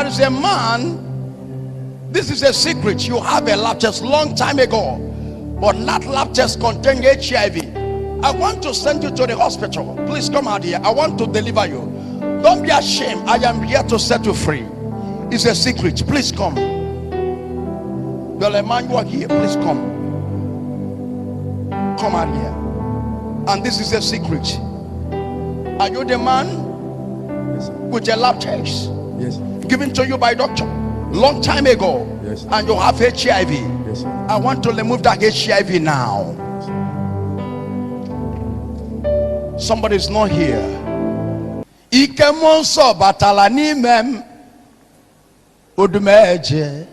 There is a man, this is a secret. You have a lab test long time ago, but that lab test contained HIV. I want to send you to the hospital. Please come out here. I want to deliver you. Don't be ashamed. I am here to set you free. It's a secret. Please come. The man, you are here. Please come. Come out here. And this is a secret. Are you the man? Yes, sir. With a lab test? Yes, sir. Given to you by doctor long time ago. Yes, sir. And you have HIV. Yes, sir. I want to remove that HIV now. Somebody is not here. Ikemonso batala ni mem odumeje.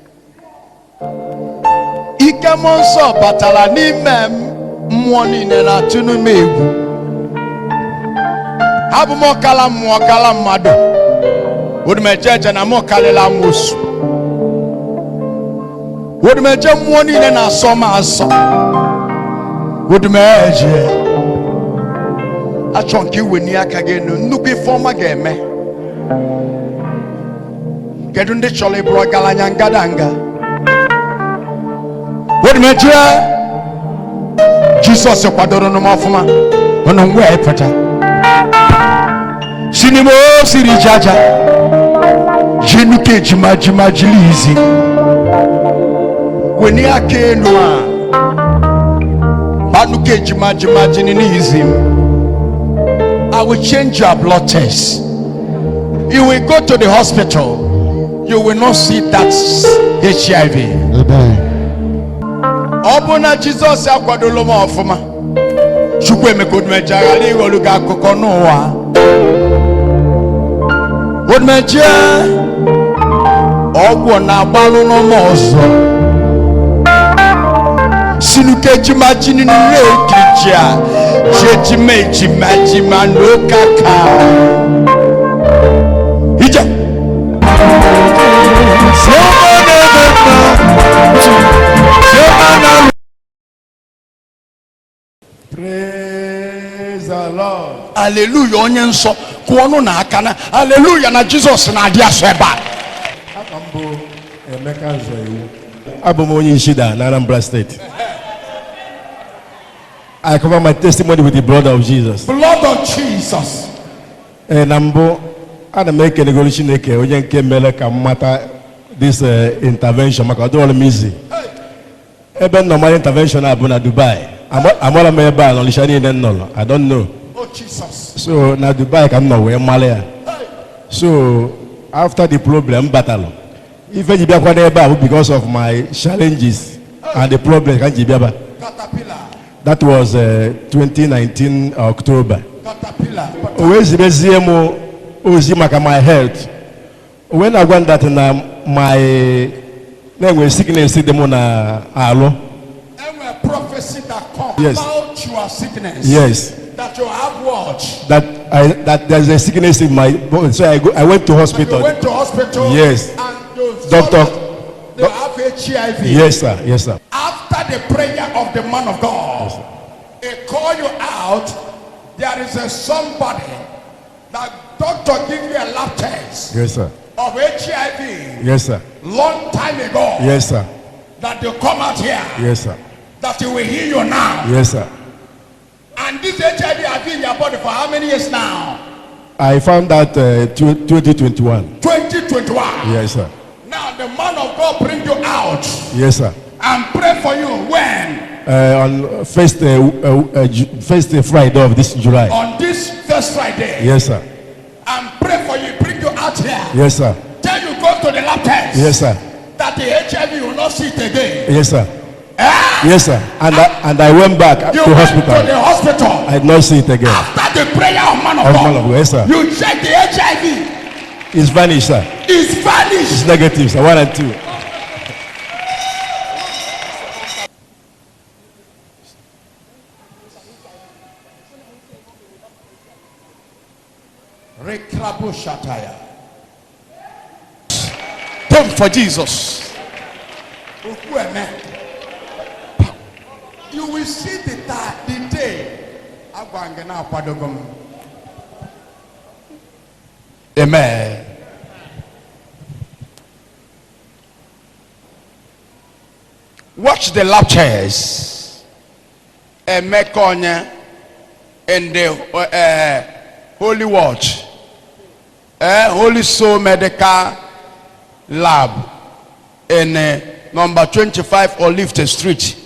Ikemonso batala ni mem mwani nena tunu mebu. Habu mwakala madu. Odumeje na mwakale la musu. Odumeje mwani nena soma aso. Odumeje. A chunky winnie akagenu nuki forma game. Get on the chole bro galanyangadanga. What major? Jesus a padoro no mafuma. On a way pata. Sinimo siri jaja. Jenuke jimajilizi. Winnie akenua. Banuke jimajinizi. I will change your blood test. You will go to the hospital. You will not see that HIV. Amen. Obuna Jesus akwadoloma ofuma. Chukwu emekodme jagali oluga kokonowa. Odmeje ogwo na agbalu no mozo. Sinuke jimajini ni lekija. Jejima no kaka. Ija. Praise the Lord. Hallelujah. Onyenso kuono na akana. Hallelujah na Jesus na adi aseba. Akambo Emeka Zoewu. Abomonyi Ishida na Anambra State. I cover my testimony with the blood of Jesus. Blood of Jesus. Nambo ana make an evolution eke onye nke mele ka mata this intervention maka do all easy. Ebe normal intervention abu na Dubai. Amola me ebe no lishani ne no. I don't know. Oh Jesus. So na Dubai can no we male. So after the problem battle. If you be akwa ebe because of my challenges and the problem kan jibiaba. Caterpillar. That was 2019 October. Caterpillar. My health. When I went that my sickness Prophecy that comes yes. about your sickness. Yes. That you have what? That there's a sickness in my body. So I went to hospital. You went to hospital. Yes. And you Doctor. They have HIV. Yes, sir. Yes, sir. After the prayer of the man of God, yes, they call you out. There is a somebody that doctor give you a lab test. Yes, sir. Of HIV. Yes, sir. Long time ago. Yes, sir. That they come out here. Yes, sir. That you will heal you now. Yes, sir. And this HIV has been in your body for how many years now? I found out 2021. 2021. Yes, sir. Now the man of God bring you out. Yes, sir. And pray for you when? On first Friday of this July. On this first Friday. Yes, sir. And pray for you, bring you out here. Yes, sir. Tell you go to the lab test. Yes, sir. That the HIV will not see it again. Yes, sir. Eh? Yes, sir. And I went back you to went hospital. To the hospital. I did not see it again. After the prayer of man of God. Yes, sir. You check the HIV. It's vanished, sir. It's vanished. It's negative, sir. 1 and 2. Come for Jesus. You will see the day. Amen. Watch the lap chairs. Mekonye in the Holy Watch. Holy Soul Medical Lab in number 25 Olive Street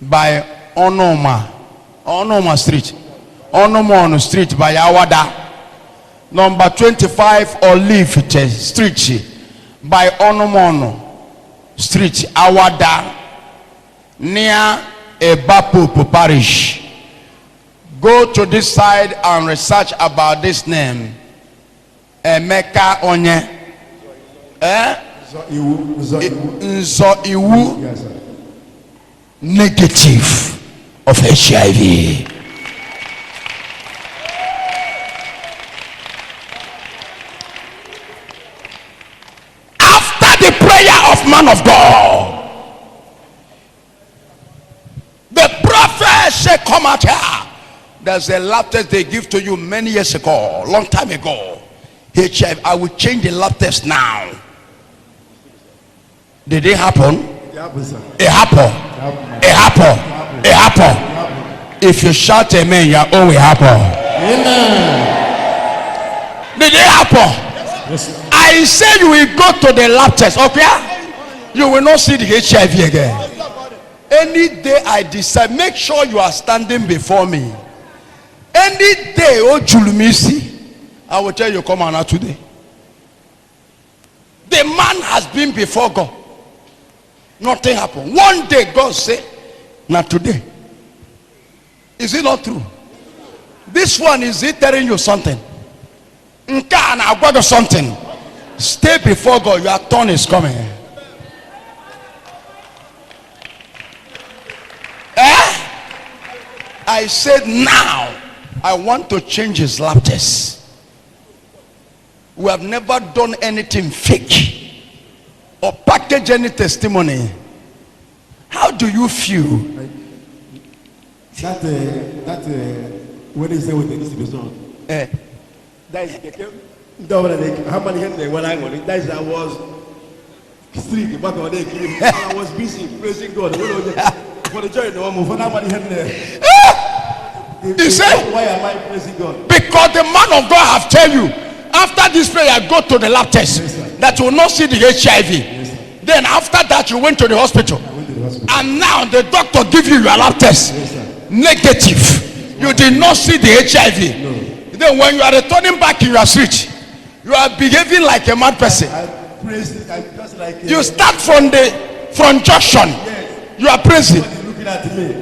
by Onoma Street. Onomon Street by Awada. Number 25 Olive Street by Onomon Street, Awada, near Ebapu Parish. Go to this side and research about this name. Emeka Onye. Nzo Iwu. Negative of HIV. After the prayer of man of God, the prophet said, come out here. There's a lab test they give to you many years ago, long time ago. HIV, I will change the lab test now. Did it happen? It happened. It happened. It happened. If you shout amen, you are all will happen. Amen. Did it happen? Yes, I say you will go to the lab test, okay? You will not see the HIV again. Any day I decide, make sure you are standing before me. Any day, oh Julumisi, I will tell you, come on now today. The man has been before God. Nothing happened. One day God say, not today. Is it not true? This one, is it telling you something? I've got something. Stay before God. Your turn is coming. I said now I want to change his lab test. We have never done anything fake or package any testimony. How do you feel? What is it with the distribution? That is how many him they were like on it. That is I was street back on the I was busy praising God. For the joy no move for that money him there. You say why am I praising God? Because the man of God have tell you after this prayer go to the lab test, yes, that you will not see the HIV. Yes, then after that you went to the hospital. And now the doctor give you your lab test. Yes, negative. You did not see the HIV. No. Then when you are returning back in your street, you are behaving like a mad person. I praise it. I just like you start from junction. Yes. You are praising. Looking at me.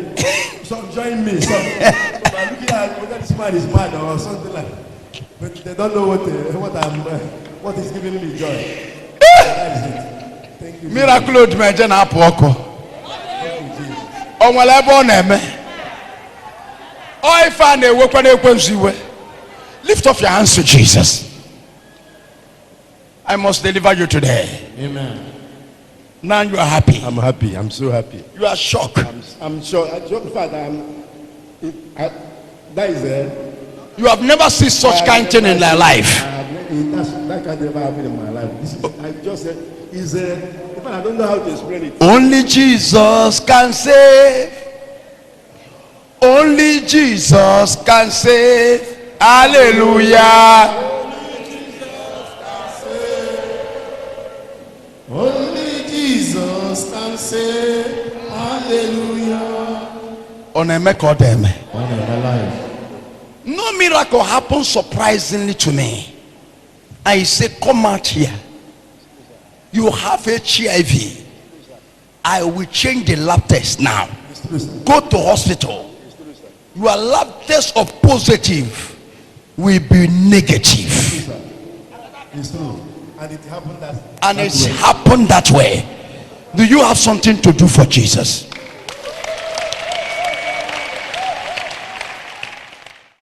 Some join me. Some I'm looking at whether this man is mad or something like. But they don't know what is giving me joy. That is it. Thank you. Miracle odumeje na apoko. Onwele ebe ọ na-eme. O ife a na-ewekwa na-ekwensu iwe. Lift up your hands to Jesus. I must deliver you today. Amen. Now you are happy. I'm happy. I'm so happy. You are shocked. I'm shocked. In fact, that is you have never seen such kind thing in their life. That can never happen in my life. This is, I just said, in fact, I don't know how to explain it. Only Jesus can save. Only Jesus can save. Hallelujah. Only Jesus can save. Hallelujah. Ohanemere them. Life. No miracle happened surprisingly to me. I say, come out here. You have HIV. I will change the lab test now. Go to hospital. Your lab test of positive will be negative. It's true. And it happened happened that way. Do you have something to do for Jesus?